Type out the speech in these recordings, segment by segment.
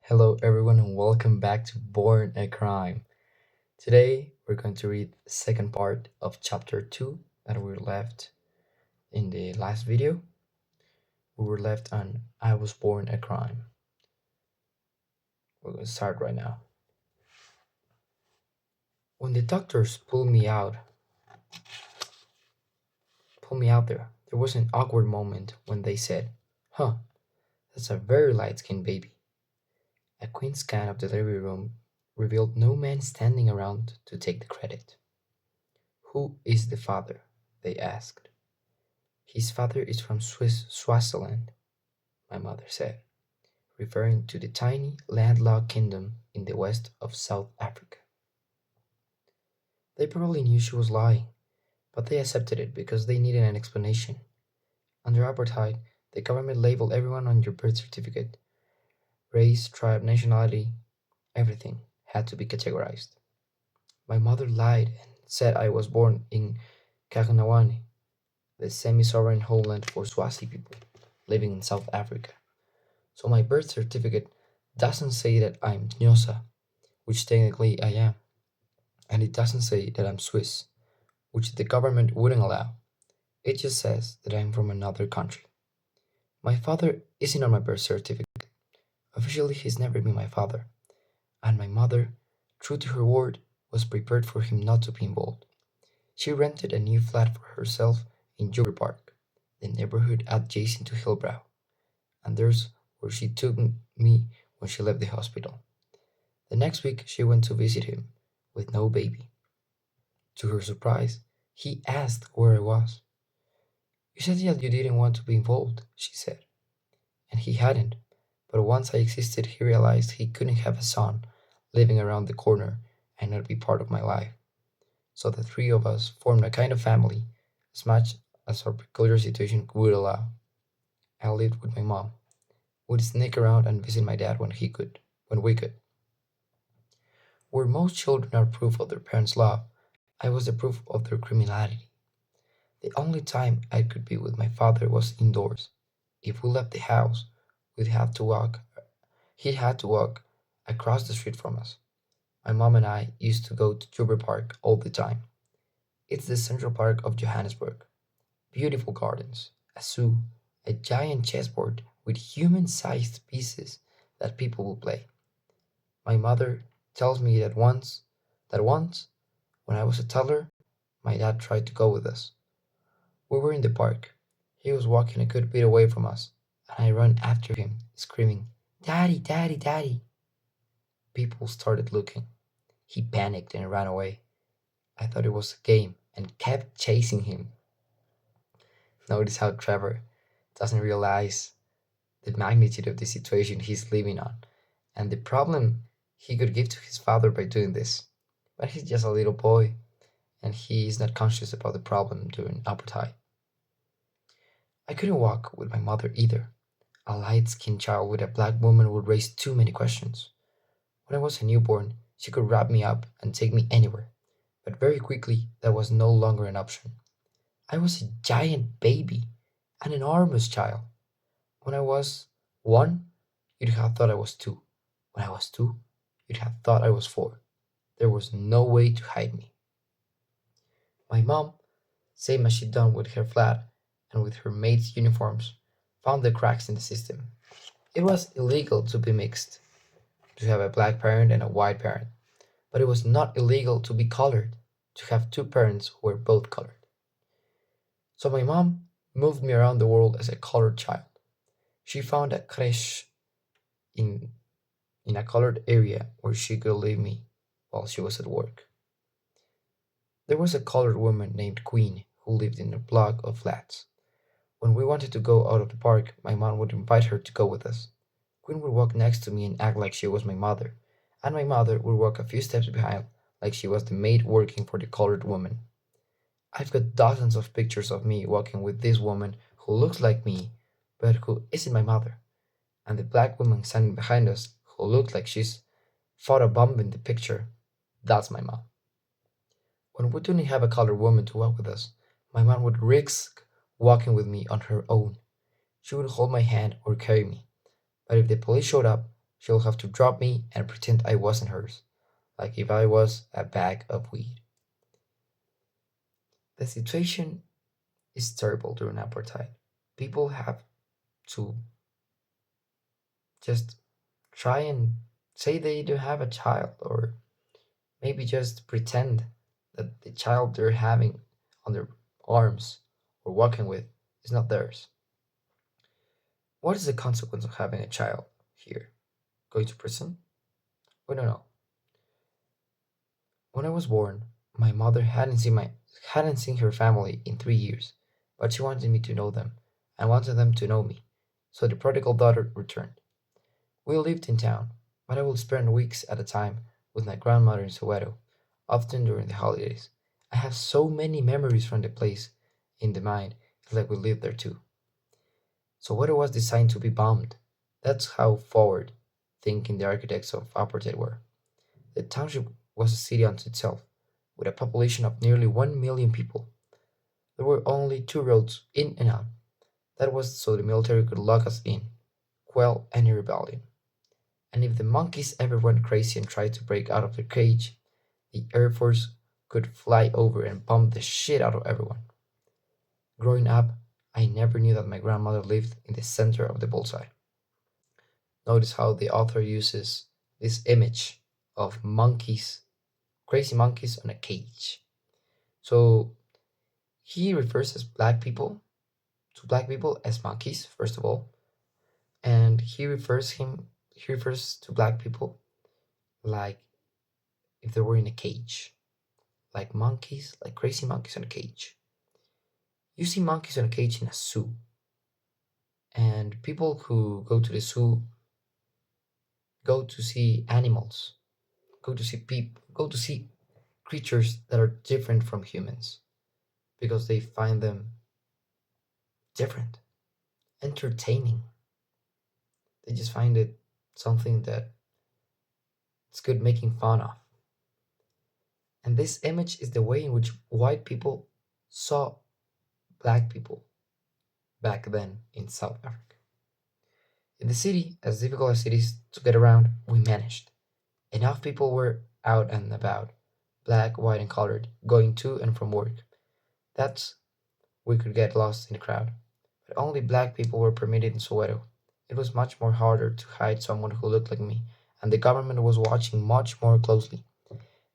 Hello, everyone, and welcome back to Born a Crime. Today, we're going to read the second part of chapter 2 that we left in the last video. We were left on I Was Born a Crime. We're going to start right now. When the doctors pulled me out there was an awkward moment when they said, Huh, that's a very light skinned baby. A quick scan of the delivery room revealed no man standing around to take the credit. Who is the father? They asked. His father is from Swaziland, my mother said, referring to the tiny landlocked kingdom in the west of South Africa. They probably knew she was lying, but they accepted it because they needed an explanation. Under apartheid, the government labeled everyone on your birth certificate. Race, tribe, nationality, everything had to be categorized. My mother lied and said I was born in Kaganawani, the semi-sovereign homeland for Swazi people living in South Africa. So my birth certificate doesn't say that I'm Nyosa, which technically I am, and it doesn't say that I'm Swiss, which the government wouldn't allow. It just says that I'm from another country. My father isn't on my birth certificate. Officially, he's never been my father. And my mother, true to her word, was prepared for him not to be involved. She rented a new flat for herself in Joburg Park, the neighborhood adjacent to Hillbrow, and there's where she took me when she left the hospital. The next week, she went to visit him with no baby. To her surprise, he asked where I was. You said that you didn't want to be involved, she said. And he hadn't, but once I existed, he realized he couldn't have a son living around the corner and not be part of my life. So the three of us formed a kind of family, as much as our peculiar situation would allow. I lived with my mom, would sneak around and visit my dad when we could. Where most children are proof of their parents' love, I was the proof of their criminality. The only time I could be with my father was indoors. If we left the house, we'd have to walk. He'd had to walk across the street from us. My mom and I used to go to Joburg Park all the time. It's the central park of Johannesburg. Beautiful gardens, a zoo, a giant chessboard with human-sized pieces that people will play. My mother tells me that once, when I was a toddler, my dad tried to go with us. We were in the park. He was walking a good bit away from us, and I ran after him, screaming, Daddy, Daddy, Daddy. People started looking. He panicked and ran away. I thought it was a game and kept chasing him. Notice how Trevor doesn't realize the magnitude of the situation he's living on and the problem he could give to his father by doing this. But he's just a little boy and he is not conscious about the problem during apartheid. I couldn't walk with my mother either. A light skinned child with a black woman would raise too many questions. When I was a newborn, she could wrap me up and take me anywhere, but very quickly that was no longer an option. I was a giant baby, an enormous child. When I was one, you'd have thought I was two. When I was two, you'd have thought I was four. There was no way to hide me. My mom, same as she'd done with her flat and with her maid's uniforms, found the cracks in the system. It was illegal to be mixed, to have a black parent and a white parent, but it was not illegal to be colored, to have two parents who were both colored. So my mom moved me around the world as a colored child. She found a creche in, in a colored area where she could leave me while she was at work. There was a colored woman named Queen who lived in a block of flats. When we wanted to go out of the park, my mom would invite her to go with us. Queen would walk next to me and act like she was my mother, and my mother would walk a few steps behind like she was the maid working for the colored woman. I've got dozens of pictures of me walking with this woman who looks like me, but who isn't my mother, and the black woman standing behind us who looks like she's fought a bomb in the picture. That's my mom. When we didn't have a colored woman to walk with us, my mom would risk walking with me on her own. She would hold my hand or carry me, but if the police showed up, She'll have to drop me and pretend I wasn't hers, like if I was a bag of weed. The situation is terrible during apartheid. People have to just try and say they do have a child, or maybe just pretend that the child they're having on their arms or walking with is not theirs. What is the consequence of having a child here? Going to prison? We don't know. When I was born, my mother hadn't seen her family in 3 years, but she wanted me to know them and wanted them to know me. So the prodigal daughter returned. We lived in town, but I would spend weeks at a time with my grandmother in Soweto, often during the holidays. I have so many memories from the place in the mind, it's like we lived there too. Soweto was designed to be bombed. That's how forward thinking the architects of apartheid were. The township was a city unto itself, with a population of nearly 1 million people. There were only two roads in and out. That was so the military could lock us in, quell any rebellion. And if the monkeys ever went crazy and tried to break out of their cage, the Air Force could fly over and bomb the shit out of everyone. Growing up, I never knew that my grandmother lived in the center of the bullseye. Notice how the author uses this image of monkeys, crazy monkeys on a cage. So he refers as black people to black people as monkeys, first of all, and he refers to black people like if they were in a cage, like monkeys, like crazy monkeys in a cage. You see monkeys in a cage in a zoo, and people who go to the zoo go to see animals, go to see people, go to see creatures that are different from humans because they find them different, entertaining. They just find it something that it's good making fun of. And this image is the way in which white people saw black people back then in South Africa. In the city, as difficult as it is to get around, we managed. Enough people were out and about, black, white, and colored, going to and from work. That's we could get lost in the crowd. But only black people were permitted in Soweto. It was much more harder to hide someone who looked like me, and the government was watching much more closely.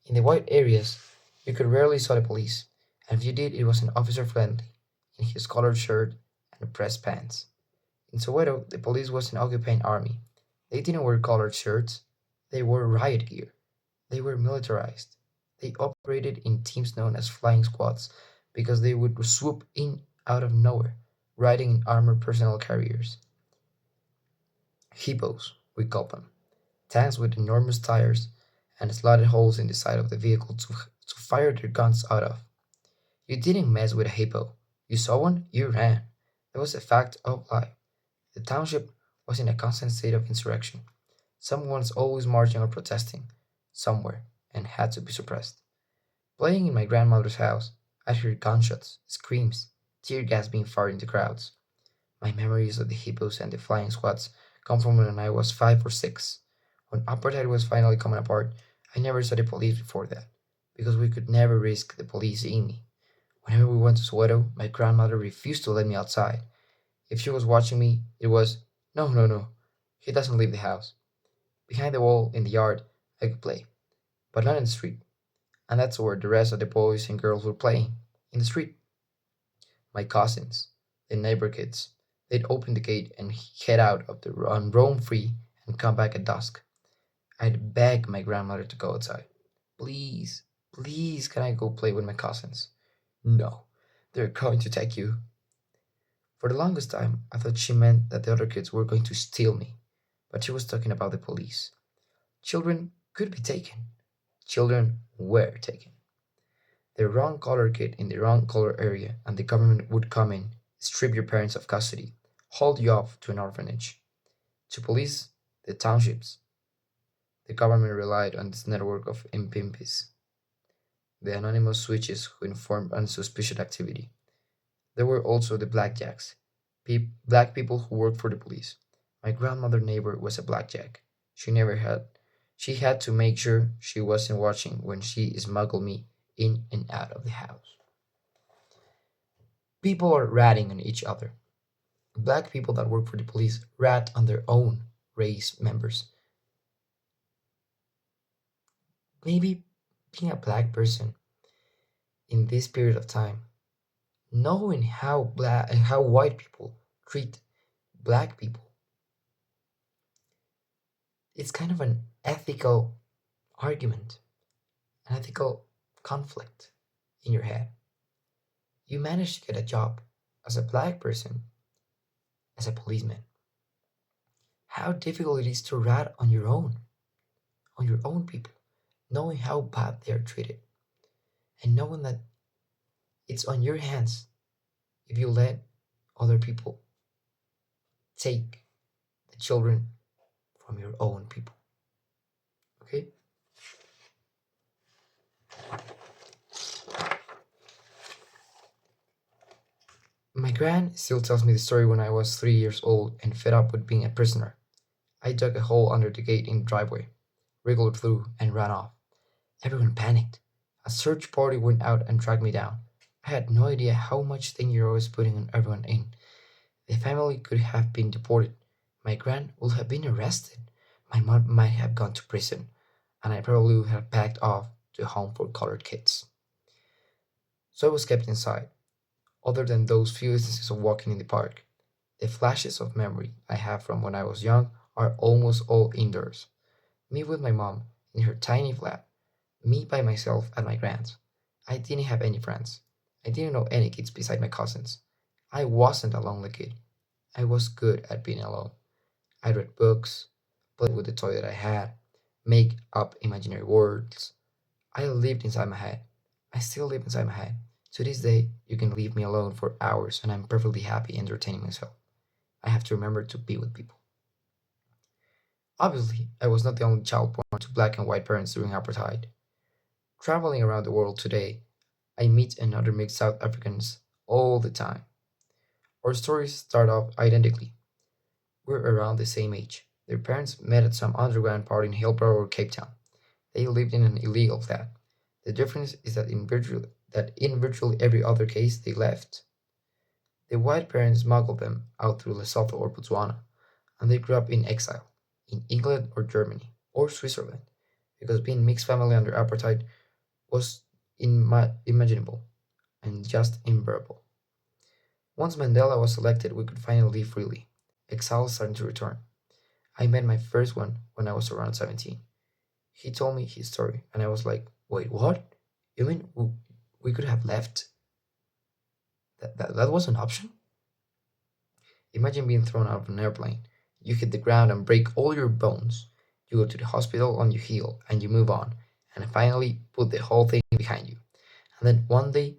In the white areas, you could rarely saw the police, and if you did, it was an officer friendly, in his collared shirt and pressed pants. In Soweto, the police was an occupying army. They didn't wear collared shirts, they wore riot gear. They were militarized. They operated in teams known as flying squads because they would swoop in out of nowhere, riding in armored personnel carriers. Hippos, we call them. Tanks with enormous tires and slotted holes in the side of the vehicle to fire their guns out of. You didn't mess with a hippo. You saw one, you ran. That was a fact of life. The township was in a constant state of insurrection. Someone was always marching or protesting somewhere and had to be suppressed. Playing in my grandmother's house, I heard gunshots, screams, tear gas being fired into crowds. My memories of the hippos and the flying squads come from when I was 5 or 6. When apartheid was finally coming apart, I never saw the police before that, because we could never risk the police seeing me. Whenever we went to Soweto, my grandmother refused to let me outside. If she was watching me, it was, no, no, no, he doesn't leave the house. Behind the wall in the yard, I could play, but not in the street. And that's where the rest of the boys and girls were playing, in the street. My cousins, the neighbor kids, they'd open the gate and head out of the run, roam free, and come back at dusk. I'd beg my grandmother to go outside. Please, please, can I go play with my cousins? No, they're going to take you. For the longest time, I thought she meant that the other kids were going to steal me, but she was talking about the police. Children could be taken. Children were taken. The wrong color kid in the wrong color area, and the government would come in, strip your parents of custody, haul you off to an orphanage. To police the townships, the government relied on this network of impimpis, the anonymous switches who informed unsuspicious activity. There were also the blackjacks, black people who worked for the police. My grandmother neighbor was a blackjack. She never had. She had to make sure she wasn't watching when she smuggled me in and out of the house. People are ratting on each other. Black people that work for the police rat on their own race members. Maybe being a black person in this period of time, knowing how white people treat black people, it's kind of an ethical argument, an ethical conflict in your head. You manage to get a job as a black person, as a policeman. How difficult it is to rat on your own people, knowing how bad they are treated, and knowing that it's on your hands if you let other people take the children from your own people. Okay? My gran still tells me the story when I was 3 years old and fed up with being a prisoner. I dug a hole under the gate in the driveway, wriggled through, and ran off. Everyone panicked. A search party went out and tracked me down. I had no idea how much danger I was putting on everyone in. The family could have been deported. My gran would have been arrested. My mom might have gone to prison, and I probably would have packed off to a home for colored kids. So I was kept inside, other than those few instances of walking in the park. The flashes of memory I have from when I was young are almost all indoors. Me with my mom in her tiny flat, me by myself at my grand's. I didn't have any friends. I didn't know any kids beside my cousins. I wasn't a lonely kid. I was good at being alone. I read books, played with the toy that I had, make up imaginary worlds. I lived inside my head. I still live inside my head. To this day, you can leave me alone for hours and I'm perfectly happy entertaining myself. I have to remember to be with people. Obviously, I was not the only child born to black and white parents during apartheid. Traveling around the world today, I meet and other mixed South Africans all the time. Our stories start off identically. We're around the same age. Their parents met at some underground party in Hillbrow or Cape Town. They lived in an illegal flat. The difference is that in virtually every other case they left. The white parents smuggled them out through Lesotho or Botswana, and they grew up in exile, in England or Germany or Switzerland, because being mixed family under apartheid was imaginable and just unbearable. Once Mandela was elected, we could finally live freely. Exile started to return. I met my first one when I was around 17. He told me his story, and I was like, wait, what? You mean we could have left? That was an option? Imagine being thrown out of an airplane. You hit the ground and break all your bones. You go to the hospital and you heal and you move on and finally put the whole thing behind you. And then one day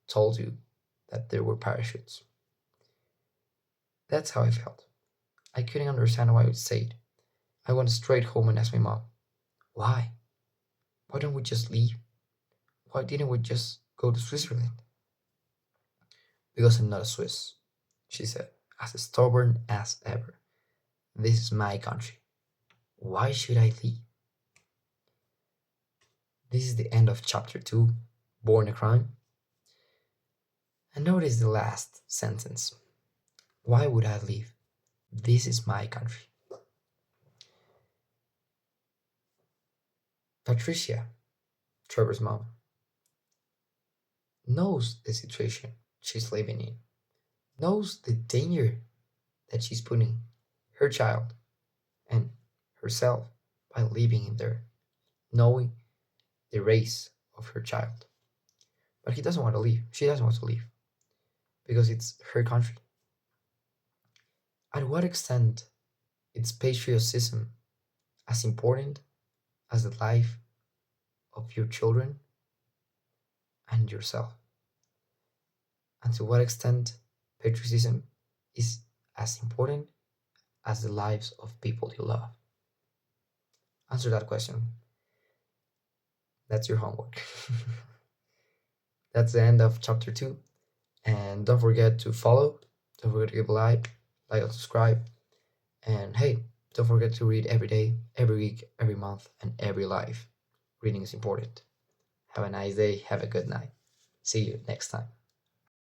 told you that there were parachutes. That's how I felt. I couldn't understand why I stayed. I went straight home and asked my mom, why? Why don't we just leave? Why didn't we just go to Switzerland? Because I'm not a Swiss, she said, as stubborn as ever. This is my country. Why should I leave? This is the end of chapter 2, Born a Crime. And notice the last sentence. Why would I leave? This is my country. Patricia, Trevor's mom, knows the situation she's living in, knows the danger that she's putting her child and herself by living in there, knowing the race of her child. But he doesn't want to leave. She doesn't want to leave because it's her country. At what extent is patriotism as important as the life of your children and yourself? And to what extent patriotism is as important as the lives of people you love? Answer that question. That's your homework. That's the end of chapter 2. And don't forget to follow. Don't forget to give a like and subscribe. And hey, Don't forget to read every day, every week, every month, and every life. Reading is important. Have a nice day. Have a good night. See you next time.